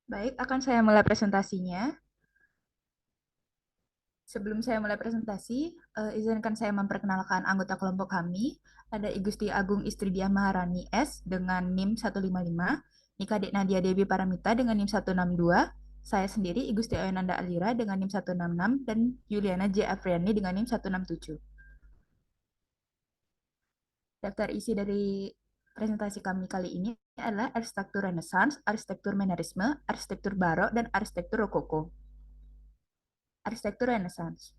Baik, akan saya mulai presentasinya. Sebelum saya mulai presentasi, izinkan saya memperkenalkan anggota kelompok kami. Ada Igusti Agung Istridiah Maharani S dengan NIM 155, Nikadek Nadia Dewi Paramita dengan NIM 162, saya sendiri Igusti Ayonanda Alira dengan NIM 166, dan Juliana J. Afriani dengan NIM 167. Daftar isi dari presentasi kami kali ini adalah arsitektur Renaissance, arsitektur Mannerisme, arsitektur Barok, dan arsitektur Rokoko. Arsitektur Renaissance.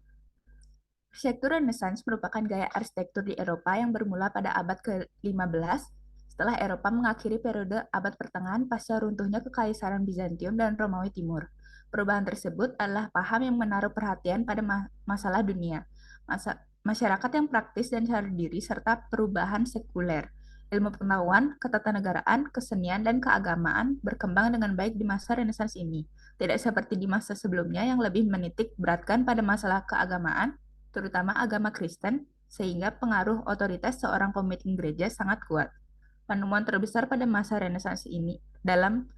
Arsitektur Renaissance merupakan gaya arsitektur di Eropa yang bermula pada abad ke-15 setelah Eropa mengakhiri periode abad pertengahan pasca runtuhnya Kekaisaran Bizantium dan Romawi Timur. Perubahan tersebut adalah paham yang menaruh perhatian pada masalah dunia, masyarakat yang praktis dan sadar diri, serta perubahan sekuler. Ilmu pengetahuan, ketatanegaraan, kesenian, dan keagamaan berkembang dengan baik di masa Renaissance ini. Tidak seperti di masa sebelumnya yang lebih menitik beratkan pada masalah keagamaan, terutama agama Kristen, sehingga pengaruh otoritas seorang pemimpin gereja sangat kuat. Penemuan terbesar pada masa Renaissance ini dalam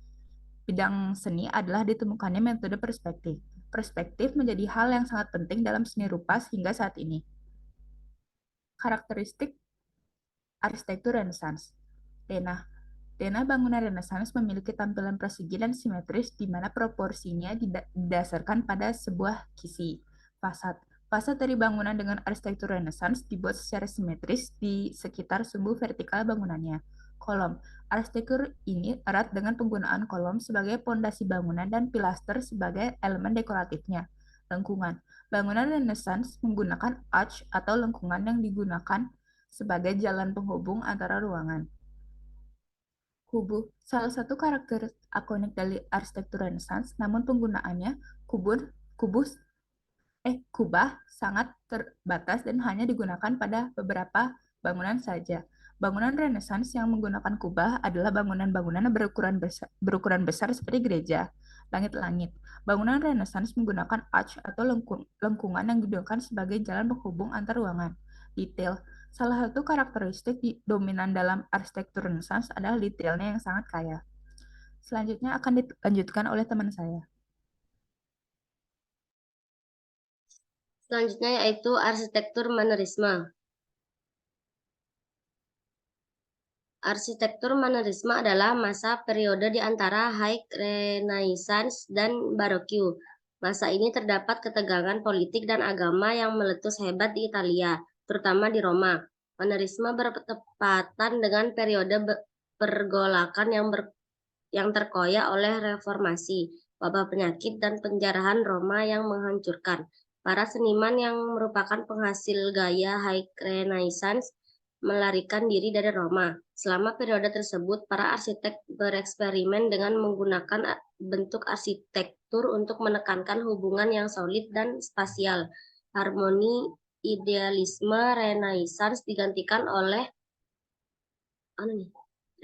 bidang seni adalah ditemukannya metode perspektif. Perspektif menjadi hal yang sangat penting dalam seni rupa hingga saat ini. Karakteristik arsitektur Renaissance. Denah. Denah bangunan Renaissance memiliki tampilan persegi dan simetris di mana proporsinya didasarkan pada sebuah kisi. Fasad. Fasad dari bangunan dengan arsitektur Renaissance dibuat secara simetris di sekitar sumbu vertikal bangunannya. Kolom. Arsitektur ini erat dengan penggunaan kolom sebagai pondasi bangunan dan pilaster sebagai elemen dekoratifnya. Lengkungan. Bangunan Renaissance menggunakan arch atau lengkungan yang digunakan sebagai jalan penghubung antara ruangan. Kubu, salah satu karakter ikonik dari arsitektur Renaissance, namun penggunaannya kubus kubah sangat terbatas dan hanya digunakan pada beberapa bangunan saja. Bangunan Renaissance yang menggunakan kubah adalah bangunan-bangunan berukuran besar seperti gereja, langit-langit. Bangunan Renaissance menggunakan arch atau lengkungan yang digunakan sebagai jalan penghubung antar ruangan. Detail. Salah satu karakteristik dominan dalam arsitektur Renaissance adalah detailnya yang sangat kaya. Selanjutnya akan dilanjutkan oleh teman saya. Selanjutnya yaitu arsitektur Mannerisme. Arsitektur Mannerisme adalah masa periode di antara High Renaissance dan Baroque. Masa ini terdapat ketegangan politik dan agama yang meletus hebat di Italia, terutama di Roma. Mannerisme bertepatan dengan periode pergolakan yang terkoyak oleh reformasi, wabah penyakit, dan penjarahan Roma yang menghancurkan. Para seniman yang merupakan penghasil gaya High Renaissance melarikan diri dari Roma. Selama periode tersebut, para arsitek bereksperimen dengan menggunakan bentuk arsitektur untuk menekankan hubungan yang solid dan spasial. Harmoni idealisme Renaissance digantikan oleh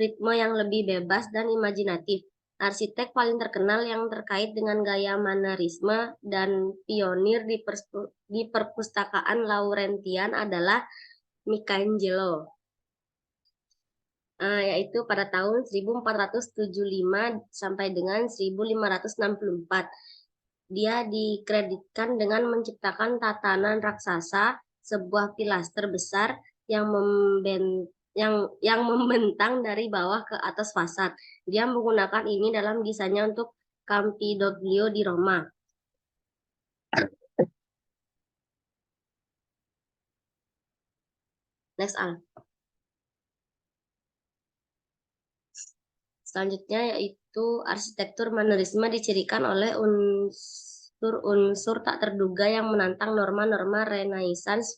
ritme yang lebih bebas dan imajinatif. Arsitek paling terkenal yang terkait dengan gaya Mannerisme dan pionir di perpustakaan Laurentian adalah Michelangelo, yaitu pada tahun 1475 sampai dengan 1564. Dia dikreditkan dengan menciptakan tatanan raksasa, sebuah pilaster besar yang membentang dari bawah ke atas fasad. Dia menggunakan ini dalam desainnya untuk Campidoglio di Roma. Next, Al. Selanjutnya yaitu arsitektur Mannerisme dicirikan oleh unsur-unsur tak terduga yang menantang norma-norma Renaissance.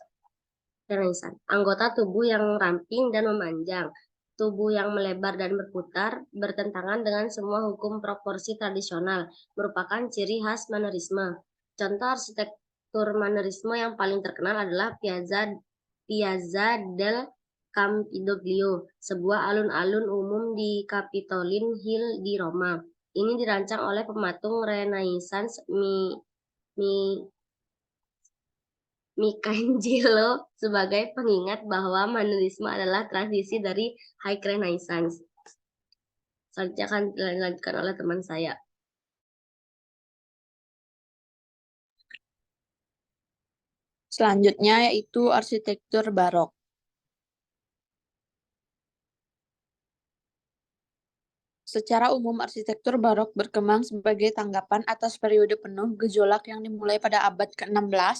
Anggota tubuh yang ramping dan memanjang, tubuh yang melebar dan berputar, bertentangan dengan semua hukum proporsi tradisional, merupakan ciri khas Mannerisme. Contoh arsitektur Mannerisme yang paling terkenal adalah Piazza del Campidoglio, sebuah alun-alun umum di Capitoline Hill di Roma. Ini dirancang oleh pematung Renaissance Michelangelo sebagai pengingat bahwa Mannerisme adalah tradisi dari High Renaissance. Selanjutnya akan dilanjutkan oleh teman saya. Selanjutnya yaitu arsitektur barok. Secara umum, arsitektur barok berkembang sebagai tanggapan atas periode penuh gejolak yang dimulai pada abad ke-16.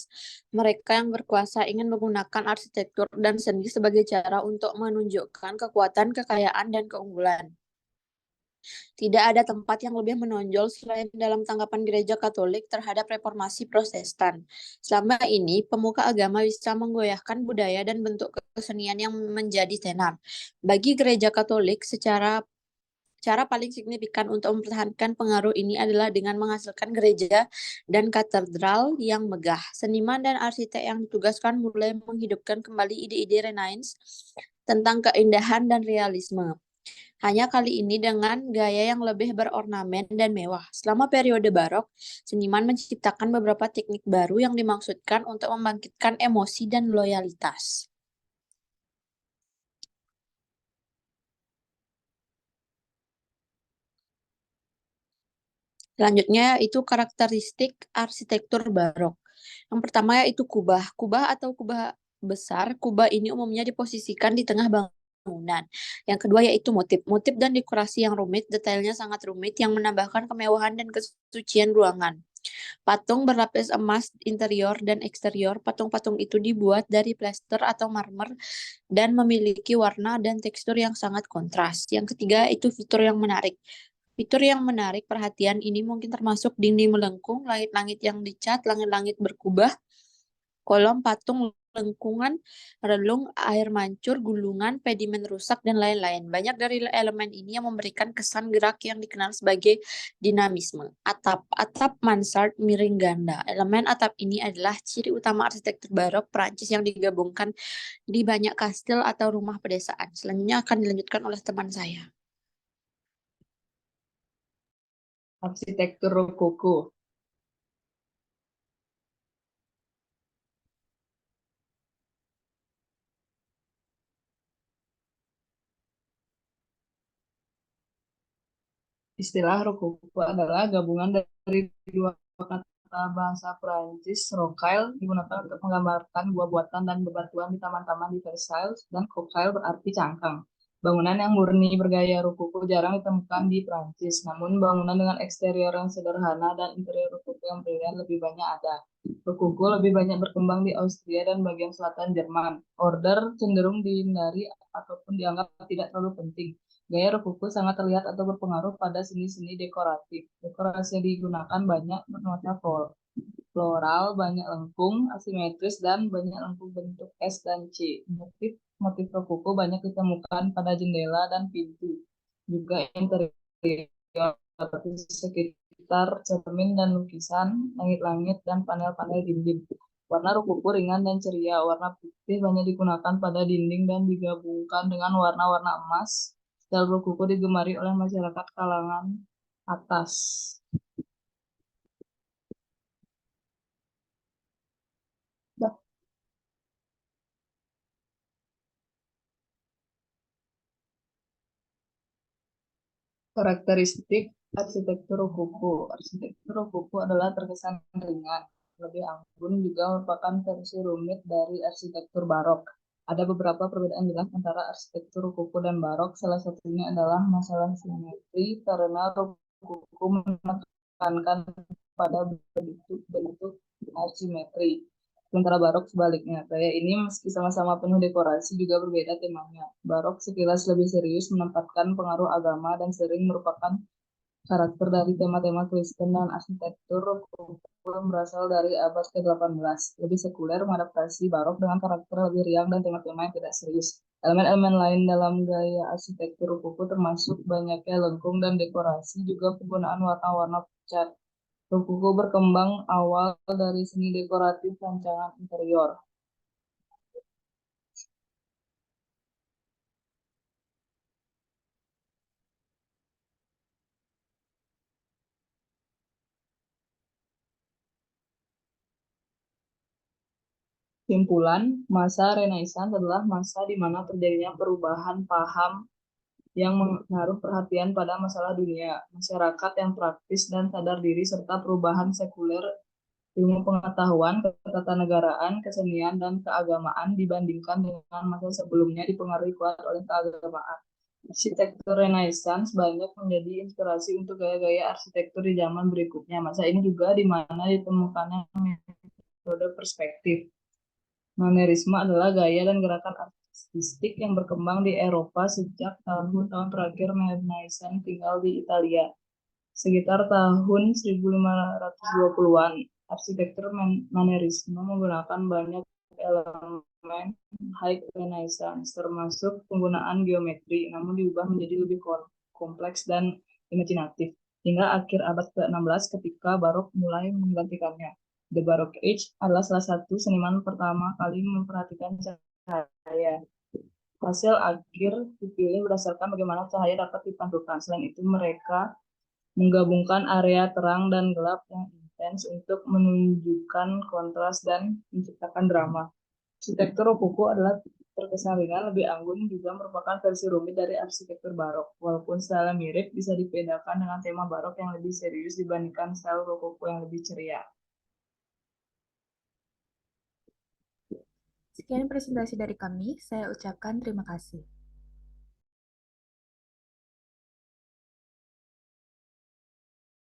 Mereka yang berkuasa ingin menggunakan arsitektur dan seni sebagai cara untuk menunjukkan kekuatan, kekayaan, dan keunggulan. Tidak ada tempat yang lebih menonjol selain dalam tanggapan Gereja Katolik terhadap reformasi Protestan. Selama ini, pemuka agama bisa menggoyahkan budaya dan bentuk kesenian yang menjadi tenar. Bagi Gereja Katolik, cara paling signifikan untuk mempertahankan pengaruh ini adalah dengan menghasilkan gereja dan katedral yang megah. Seniman dan arsitek yang ditugaskan mulai menghidupkan kembali ide-ide Renaissance tentang keindahan dan realisme. Hanya kali ini dengan gaya yang lebih berornamen dan mewah. Selama periode barok, seniman menciptakan beberapa teknik baru yang dimaksudkan untuk membangkitkan emosi dan loyalitas. Selanjutnya itu karakteristik arsitektur barok. Yang pertama yaitu kubah. Kubah atau kubah besar. Kubah ini umumnya diposisikan di tengah bangunan. Yang kedua yaitu motif. Motif dan dekorasi yang rumit, detailnya sangat rumit yang menambahkan kemewahan dan kesucian ruangan. Patung berlapis emas interior dan eksterior. Patung-patung itu dibuat dari plester atau marmer dan memiliki warna dan tekstur yang sangat kontras. Yang ketiga itu fitur yang menarik. Fitur yang menarik perhatian ini mungkin termasuk dinding melengkung, langit-langit yang dicat, langit-langit berkubah, kolom patung lengkungan, relung, air mancur, gulungan, pedimen rusak, dan lain-lain. Banyak dari elemen ini yang memberikan kesan gerak yang dikenal sebagai dinamisme. Atap mansard miring ganda. Elemen atap ini adalah ciri utama arsitektur barok Prancis yang digabungkan di banyak kastil atau rumah pedesaan. Selanjutnya akan dilanjutkan oleh teman saya. Arsitektur rokoko. Istilah rokoko adalah gabungan dari dua kata bahasa Prancis. Rocaille digunakan untuk menggambarkan buah buatan dan bebatuan di taman-taman di Versailles, dan coquille berarti cangkang. Bangunan yang murni bergaya rokoko jarang ditemukan di Prancis, namun bangunan dengan eksterior yang sederhana dan interior rokoko yang brilian lebih banyak ada. Rokoko lebih banyak berkembang di Austria dan bagian selatan Jerman. Order cenderung dihindari ataupun dianggap tidak terlalu penting. Gaya rokoko sangat terlihat atau berpengaruh pada seni-seni dekoratif. Dekorasi yang digunakan banyak bernuansa floral, banyak lengkung, asimetris, dan banyak lengkung bentuk S dan C. Motif rokoko banyak ditemukan pada jendela dan pintu. Juga interior sekitar cermin dan lukisan, langit-langit, dan panel-panel dinding. Warna rokoko ringan dan ceria. Warna putih banyak digunakan pada dinding dan digabungkan dengan warna-warna emas. Style rokoko digemari oleh masyarakat kalangan atas. Karakteristik arsitektur rokoko. Arsitektur rokoko adalah terkesan ringan, lebih anggun, juga merupakan versi rumit dari arsitektur barok. Ada beberapa perbedaan jelas antara arsitektur rokoko dan barok. Salah satunya adalah masalah simetri, karena rokoko menekankan pada bentuk asimetri. Sementara barok sebaliknya. Gaya ini meski sama-sama penuh dekorasi juga berbeda temanya. Barok sekilas lebih serius menempatkan pengaruh agama dan sering merupakan karakter dari tema-tema Kristen, dan arsitektur rokoko berasal dari abad ke-18. Lebih sekuler mengadaptasi barok dengan karakter lebih riang dan tema-tema yang tidak serius. Elemen-elemen lain dalam gaya arsitektur rokoko termasuk banyaknya lengkung dan dekorasi, juga penggunaan warna-warna cat. Rokoko berkembang awal dari seni dekoratif rancangan interior. Simpulan, masa Renaissance adalah masa di mana terjadinya perubahan paham yang menaruh perhatian pada masalah dunia, masyarakat yang praktis dan sadar diri, serta perubahan sekuler ilmu pengetahuan, ketatanegaraan, kesenian, dan keagamaan dibandingkan dengan masa sebelumnya dipengaruhi kuat oleh keagamaan. Arsitektur Renaissance banyak menjadi inspirasi untuk gaya-gaya arsitektur di zaman berikutnya. Masa ini juga di mana ditemukannya metode perspektif. Manierisme adalah gaya dan gerakan artistik yang berkembang di Eropa sejak tahun-tahun terakhir Renaissance tinggal di Italia. Sekitar tahun 1520-an, arsitektur manierisme menggunakan banyak elemen high Renaissance, termasuk penggunaan geometri, namun diubah menjadi lebih kompleks dan imajinatif, hingga akhir abad ke-16 ketika Barok mulai menggantikannya. The Baroque Age adalah salah satu seniman pertama kali memperhatikan cahaya. Hasil akhir dipilih berdasarkan bagaimana cahaya dapat dipantulkan. Selain itu, mereka menggabungkan area terang dan gelap yang intens untuk menunjukkan kontras dan menciptakan drama. Arsitektur Rokoko adalah terkesan ringan, lebih anggun, juga merupakan versi rumit dari arsitektur barok. Walaupun style mirip, bisa dibedakan dengan tema barok yang lebih serius dibandingkan style Rokoko yang lebih ceria. Sekian presentasi dari kami, saya ucapkan terima kasih.